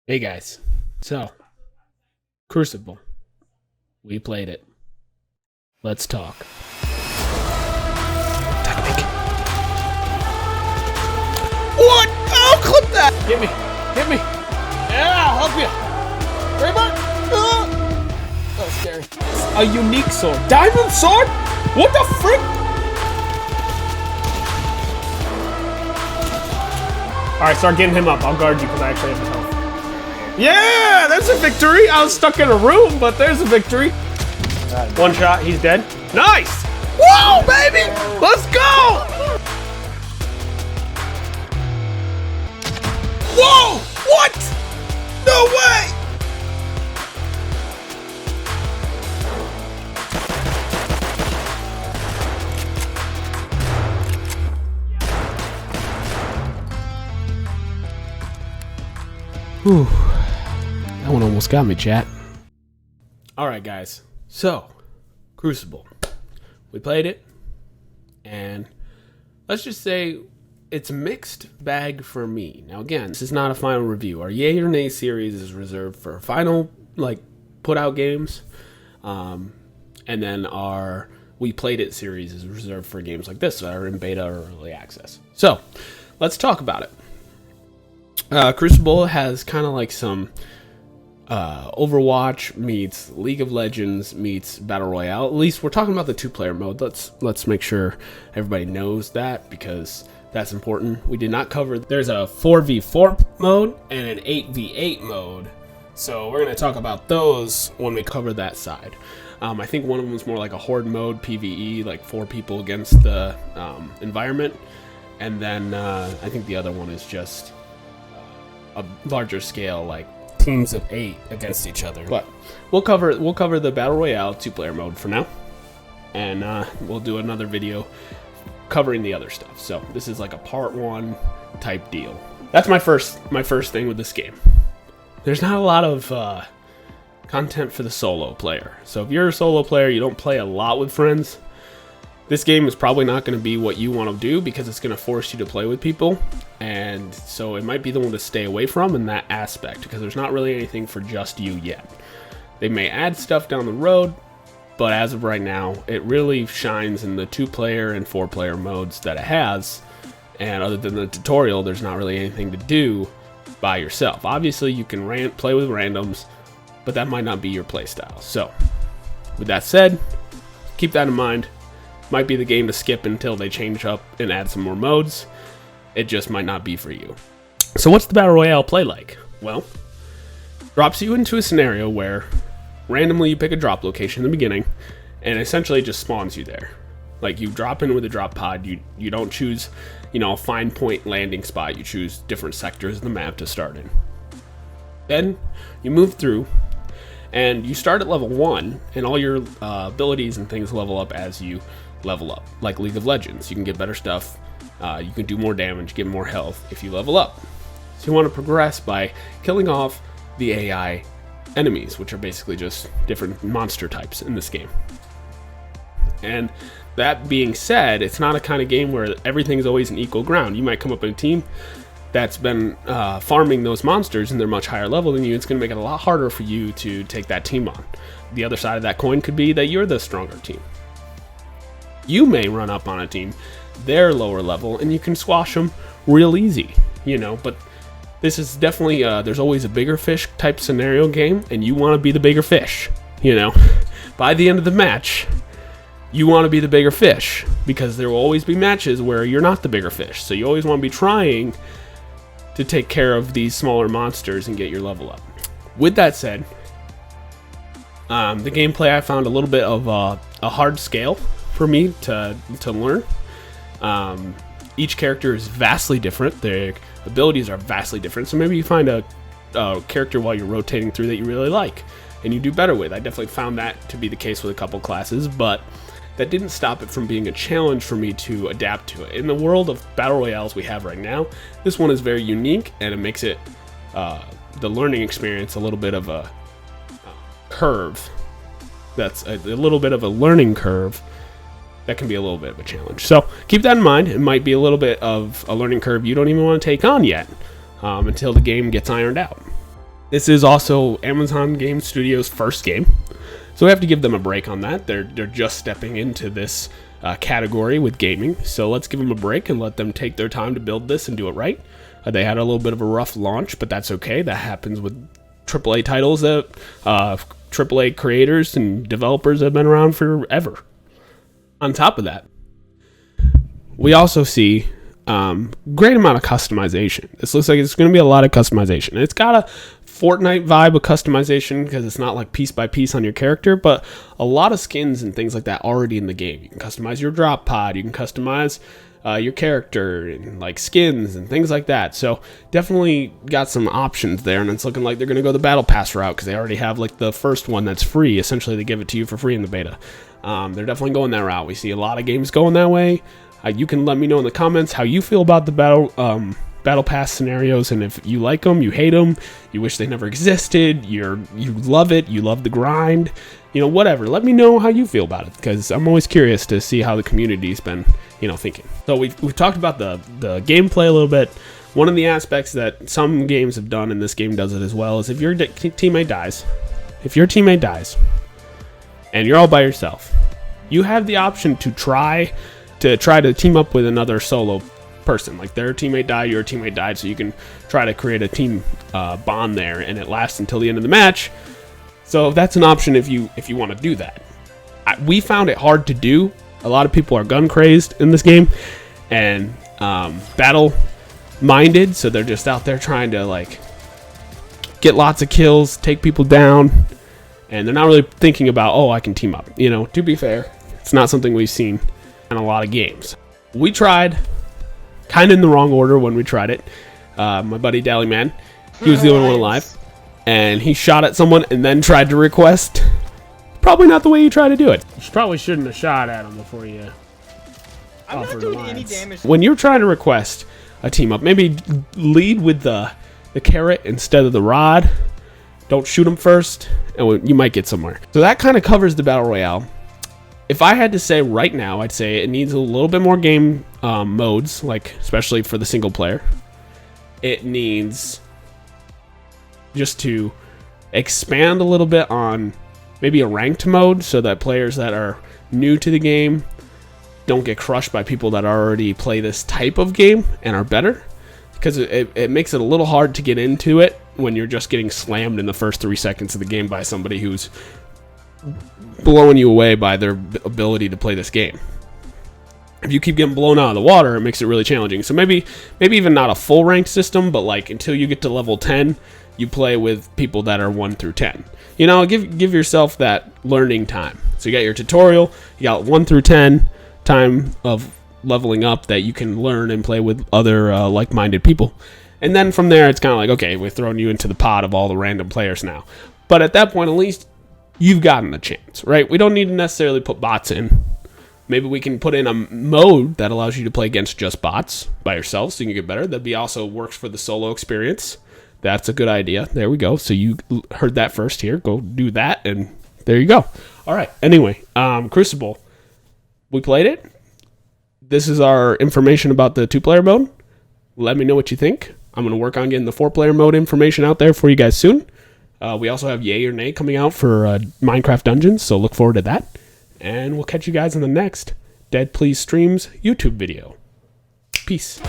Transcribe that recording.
Hey guys, so Crucible, we played it. Let's talk. What? Oh, clip that! Hit me! Yeah, I'll help you. Raybert! Oh, scary. A unique sword. Diamond sword? What the frick? Alright, start getting him up. I'll guard you because I actually have the health. Yeah, there's a victory. I was stuck in a room, but there's a victory. One shot, he's dead. Nice! Whoa, baby! Let's go! Whoa! What? No way! Whew. That one almost got me, chat. Alright, guys. So, Crucible. We played it, and let's just say it's a mixed bag for me. Now, again, this is not a final review. Our Yay or Nay series is reserved for final, put-out games, and then our We Played It series is reserved for games like this that are in beta or early access. So, let's talk about it. Crucible has kind of like some Overwatch meets League of Legends meets Battle Royale. At least we're talking about the two-player mode. Let's make sure everybody knows that because that's important. We did not cover. There's a 4v4 mode and an 8v8 mode. So we're going to talk about those when we cover that side. I think one of them is more like a horde mode, PvE, like 4 people against the environment. And then I think the other one is just a larger scale, like teams of 8 against each other. But we'll cover the Battle Royale 2-player mode for now. And we'll do another video covering the other stuff. So this is like a part 1 type deal. That's my first thing with this game. There's not a lot of content for the solo player. So if you're a solo player, you don't play a lot with friends, this game is probably not going to be what you want to do because it's going to force you to play with people. And so it might be the one to stay away from in that aspect because there's not really anything for just you yet. They may add stuff down the road, but as of right now, it really shines in the 2-player and 4-player modes that it has. And other than the tutorial, there's not really anything to do by yourself. Obviously, you can play with randoms, but that might not be your playstyle. So, with that said, keep that in mind. Might be the game to skip until they change up and add some more modes. It just might not be for you. So what's the Battle Royale play like? Well, drops you into a scenario where randomly you pick a drop location in the beginning and essentially just spawns you there. Like you drop in with a drop pod, you don't choose, a fine point landing spot, you choose different sectors of the map to start in. Then you move through and you start at level 1 and all your abilities and things level up as you level up. Like League of Legends, you can get better stuff, you can do more damage, get more health if you level up. So you want to progress by killing off the AI enemies, which are basically just different monster types in this game. And that being said, it's not a kind of game where everything's always an equal ground. You might come up in a team that's been farming those monsters and they're much higher level than you. It's going to make it a lot harder for you to take that team on. The other side of that coin could be that you're the stronger team. You may run up on a team, they're lower level, and you can squash them real easy, but this is definitely, there's always a bigger fish type scenario game, and you want to be the bigger fish, By the end of the match, you want to be the bigger fish, because there will always be matches where you're not the bigger fish, so you always want to be trying to take care of these smaller monsters and get your level up. With that said, the gameplay I found a little bit of a hard scale for me to learn. Each character is vastly different. Their abilities are vastly different. So maybe you find a character while you're rotating through that you really like and you do better with. I definitely found that to be the case with a couple classes, but that didn't stop it from being a challenge for me to adapt to it. In the world of battle royales we have right now, this one is very unique and it makes it the learning experience a little bit of a curve. That's a little bit of a learning curve that can be a little bit of a challenge. So keep that in mind. It might be a little bit of a learning curve you don't even want to take on yet until the game gets ironed out. This is also Amazon Game Studios' first game, so we have to give them a break on that. They're just stepping into this category with gaming, so let's give them a break and let them take their time to build this and do it right. They had a little bit of a rough launch, but that's okay. That happens with AAA titles that AAA creators and developers have been around forever. On top of that, we also see great amount of customization. This looks like it's going to be a lot of customization. It's got a Fortnite vibe of customization because it's not like piece by piece on your character, but a lot of skins and things like that already in the game. You can customize your drop pod, you can customize your character and like skins and things like that. So definitely got some options there, and it's looking like they're going to go the battle pass route because they already have like the first one that's free. Essentially, they give it to you for free in the beta. They're definitely going that route. We see a lot of games going that way. You can let me know in the comments how you feel about the battle pass scenarios, and if you like them, you hate them, you wish they never existed, you love it, you love the grind, whatever. Let me know how you feel about it, because I'm always curious to see how the community's been, thinking. So we've talked about the gameplay a little bit. One of the aspects that some games have done, and this game does it as well, is if your teammate dies, and you're all by yourself, you have the option to try to team up with another solo person. Like their teammate died, your teammate died, so you can try to create a team bond there, and it lasts until the end of the match. So that's an option if you want to do that. We found it hard to do. A lot of people are gun crazed in this game and battle minded, so they're just out there trying to like get lots of kills, take people down, and they're not really thinking about, oh, I can team up. To be fair, it's not something we've seen in a lot of games. We tried kind of in the wrong order when we tried it. My buddy Dally Man, he was the only one alive, and he shot at someone and then tried to request. Probably not the way you try to do it. You probably shouldn't have shot at him before you offered doing any damage. When you're trying to request a team up, maybe lead with the carrot instead of the rod. Don't shoot him first, and you might get somewhere. So that kind of covers the Battle Royale. If I had to say right now, I'd say it needs a little bit more game modes, like especially for the single player. It needs just to expand a little bit on maybe a ranked mode so that players that are new to the game don't get crushed by people that already play this type of game and are better. Because it makes it a little hard to get into it when you're just getting slammed in the first 3 seconds of the game by somebody who's blowing you away by their ability to play this game. If you keep getting blown out of the water, it makes it really challenging. So maybe even not a full ranked system, but like until you get to level 10, you play with people that are 1 through 10. Give yourself that learning time. So you got your tutorial, you got 1 through 10 time of leveling up that you can learn and play with other like-minded people. And then from there, it's kind of like, okay, we're throwing you into the pot of all the random players now. But at that point, at least you've gotten a chance, right? We don't need to necessarily put bots in. Maybe we can put in a mode that allows you to play against just bots by yourself so you can get better. That'd be also works for the solo experience. That's a good idea. There we go. So you heard that first here. Go do that, and there you go. All right. Anyway, Crucible. We played it. This is our information about the 2-player mode. Let me know what you think. I'm going to work on getting the 4-player mode information out there for you guys soon. We also have Yay or Nay coming out for Minecraft Dungeons, so look forward to that. And we'll catch you guys in the next Dead Please Streams YouTube video. Peace.